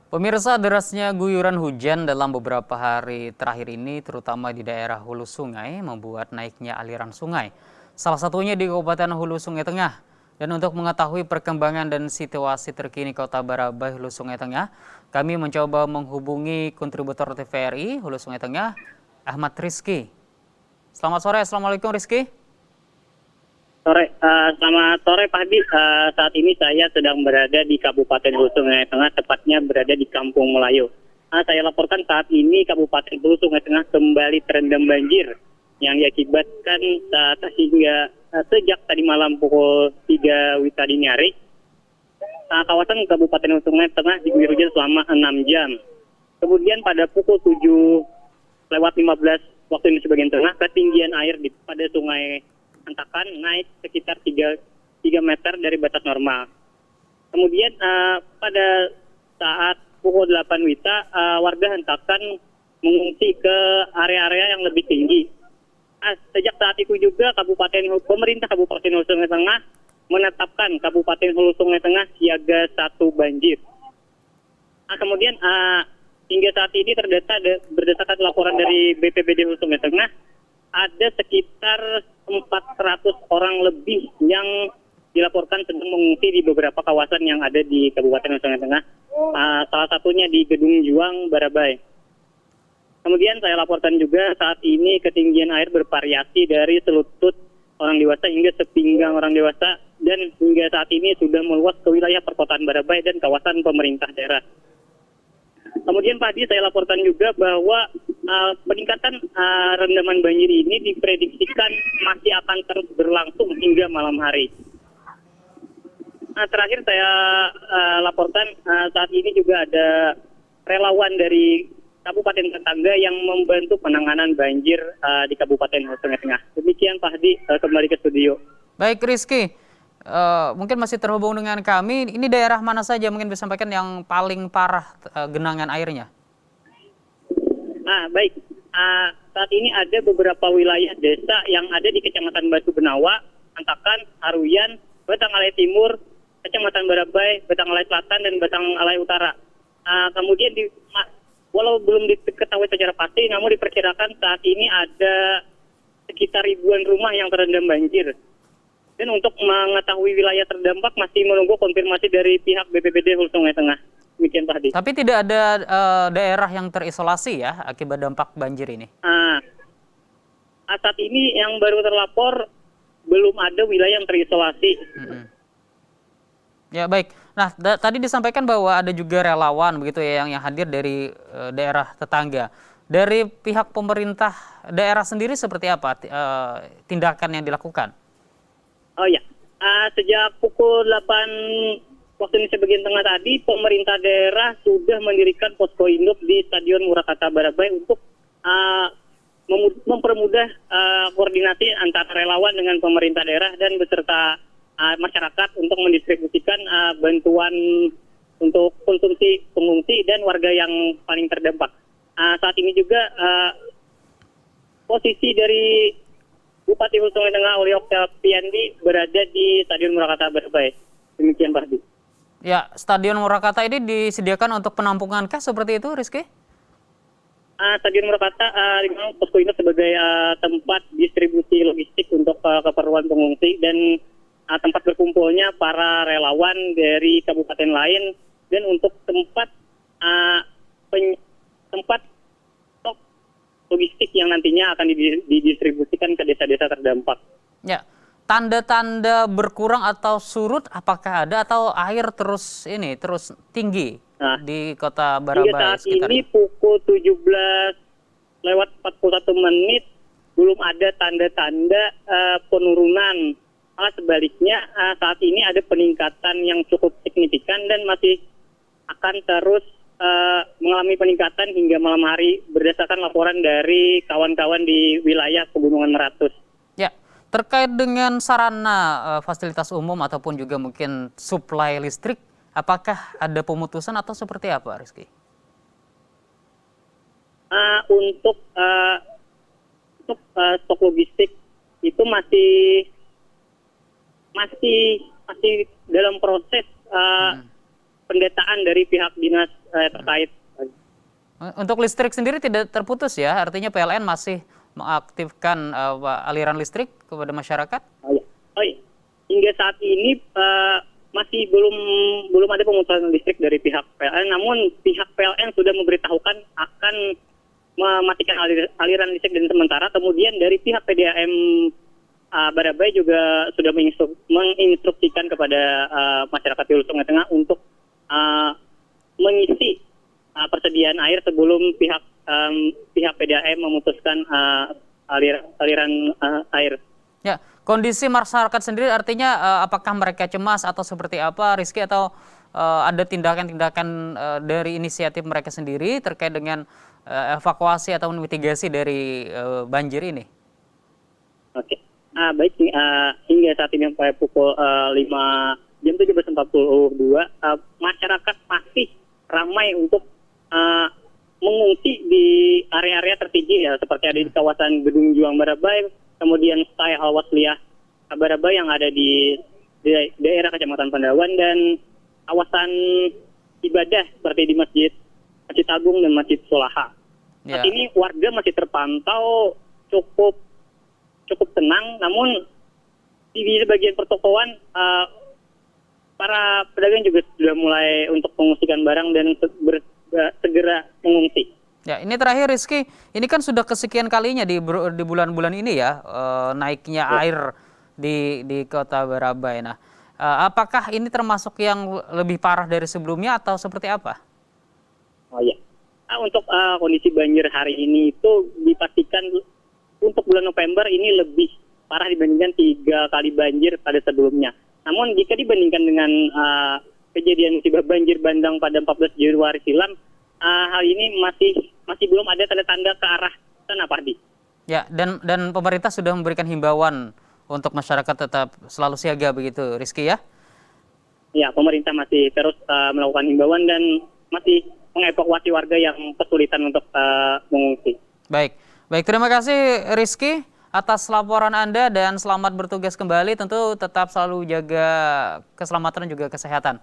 Pemirsa, derasnya guyuran hujan dalam beberapa hari terakhir ini, terutama di daerah hulu sungai, membuat naiknya aliran sungai. Salah satunya di Kabupaten Hulu Sungai Tengah. Dan untuk mengetahui perkembangan dan situasi terkini Kota Barabai, Hulu Sungai Tengah, kami mencoba menghubungi kontributor TVRI Hulu Sungai Tengah, Ahmad Rizky. Selamat sore, Assalamualaikum Rizky. Selamat sore Pak Hadi. Saat ini saya sedang berada di Kabupaten Hulu Sungai Tengah, tepatnya berada di Kampung Melayu. Saya laporkan saat ini Kabupaten Hulu Sungai Tengah kembali terendam banjir yang diakibatkan hingga sejak tadi malam pukul 3 WIB dini hari. Kawasan Kabupaten Hulu Sungai Tengah diguyur hujan selama 6 jam. Kemudian pada pukul 7:15 waktu Indonesia bagian tengah, ketinggian air pada sungai Antakan naik sekitar 3 meter dari batas normal. Kemudian pada saat pukul 8 WITA, warga Antakan mengungsi ke area-area yang lebih tinggi. Sejak saat itu juga pemerintah Kabupaten Hulu Sungai Tengah menetapkan Kabupaten Hulu Sungai Tengah siaga 1 banjir. Kemudian hingga saat ini berdasarkan laporan dari BPBD Hulu Sungai Tengah, ada sekitar 400 orang lebih yang dilaporkan sedang mengungsi di beberapa kawasan yang ada di Kabupaten Hulu Sungai Tengah, salah satunya di Gedung Juang, Barabai. Kemudian saya laporkan juga saat ini ketinggian air bervariasi dari selutut orang dewasa hingga sepinggang orang dewasa, dan hingga saat ini sudah meluas ke wilayah perkotaan Barabai dan kawasan pemerintah daerah. Kemudian Pak Hadi, saya laporkan juga bahwa peningkatan rendaman banjir ini diprediksikan masih akan terus berlangsung hingga malam hari. Terakhir saya laporkan saat ini juga ada relawan dari kabupaten tetangga yang membantu penanganan banjir di Kabupaten Hulu Sungai Tengah. Demikian Pak Hadi, kembali ke studio. Baik Rizky. Mungkin masih terhubung dengan kami. Ini daerah mana saja mungkin bisa sampaikan yang paling parah genangan airnya? Baik. Saat ini ada beberapa wilayah desa yang ada di Kecamatan Batu Benawa, Antakan, Haruyan, Batangalai Timur, Kecamatan Barabai, Batangalai Selatan, dan Batangalai Utara. Kemudian walau belum diketahui secara pasti, namun diperkirakan saat ini ada sekitar ribuan rumah yang terendam banjir. Dan untuk mengetahui wilayah terdampak masih menunggu konfirmasi dari pihak BPBD Hulu Sungai Tengah. Demikian Pak Hadi. Tapi tidak ada daerah yang terisolasi ya akibat dampak banjir ini? Saat ini yang baru terlapor belum ada wilayah yang terisolasi. Ya baik. Nah tadi disampaikan bahwa ada juga relawan begitu ya yang hadir dari daerah tetangga. Dari pihak pemerintah daerah sendiri seperti apa tindakan yang dilakukan? Oh ya, sejak pukul 8 waktu Indonesia bagian tengah tadi, pemerintah daerah sudah mendirikan posko induk di Stadion Murakata Barabai untuk mempermudah koordinasi antara relawan dengan pemerintah daerah dan beserta masyarakat untuk mendistribusikan bantuan untuk konsumsi pengungsi dan warga yang paling terdampak. Saat ini juga posisi dari Bupati Hulu Sungai Tengah Oli Oktaviandi berada di Stadion Murakata Barabai. Demikian Pak Hadi. Ya, Stadion Murakata ini disediakan untuk penampungan kah seperti itu, Rizky? Stadion Murakata posko induk sebagai tempat distribusi logistik untuk keperluan pengungsi dan tempat berkumpulnya para relawan dari kabupaten lain, dan untuk tempat logistik yang nantinya akan didistribusikan ke desa-desa terdampak. Ya, tanda-tanda berkurang atau surut apakah ada atau air terus tinggi di Kota Barabai saat sekitarnya? Ini pukul 17:41 belum ada tanda-tanda penurunan. Malah sebaliknya saat ini ada peningkatan yang cukup signifikan dan masih akan terus mengalami peningkatan hingga malam hari berdasarkan laporan dari kawan-kawan di wilayah Pegunungan Meratus. Ya, terkait dengan sarana fasilitas umum ataupun juga mungkin suplai listrik, apakah ada pemutusan atau seperti apa, Rizky? Untuk stok logistik itu masih dalam proses pendataan dari pihak dinas terkait. Untuk listrik sendiri tidak terputus ya, artinya PLN masih mengaktifkan aliran listrik kepada masyarakat? Oh iya. Hingga saat ini masih belum ada pemutusan listrik dari pihak PLN, namun pihak PLN sudah memberitahukan akan mematikan aliran listrik dan sementara. Kemudian dari pihak PDAM Barabai juga sudah menginstruksikan kepada masyarakat Hulu Sungai Tengah untuk mengisi persediaan air sebelum pihak PDAM memutuskan aliran air. Ya, kondisi masyarakat sendiri artinya apakah mereka cemas atau seperti apa, Rizky, atau ada tindakan-tindakan dari inisiatif mereka sendiri terkait dengan evakuasi atau mitigasi dari banjir ini? Oke, baik, hingga saat ini sampai pukul 7:42, masyarakat masih ramai untuk mengungsi di area-area tertinggi ya, seperti ada di kawasan Gedung Juang Barabai, kemudian Stai Al-Wasliyah Barabai yang ada di daerah Kecamatan Pandawan, dan kawasan ibadah seperti di Masjid Agung dan Masjid Solaha. Saat ini warga masih terpantau cukup tenang, namun di bagian pertokoan para pedagang juga sudah mulai untuk mengungsikan barang dan segera mengungsi. Ya, ini terakhir Rizky, ini kan sudah kesekian kalinya di bulan-bulan ini ya naiknya air di Kota Barabai. Nah, apakah ini termasuk yang lebih parah dari sebelumnya atau seperti apa? Oh iya, untuk kondisi banjir hari ini itu dipastikan untuk bulan November ini lebih parah dibandingkan 3 kali banjir pada sebelumnya. Namun jika dibandingkan dengan kejadian musibah banjir bandang pada 14 Januari silam, hal ini masih belum ada tanda-tanda ke arah sana, Pak Di. Ya, dan pemerintah sudah memberikan himbauan untuk masyarakat tetap selalu siaga begitu, Rizky ya? Ya, pemerintah masih terus melakukan himbauan dan masih mengevakuasi warga yang kesulitan untuk mengungsi. Baik, terima kasih Rizky atas laporan Anda dan selamat bertugas kembali. Tentu tetap selalu jaga keselamatan dan juga kesehatan.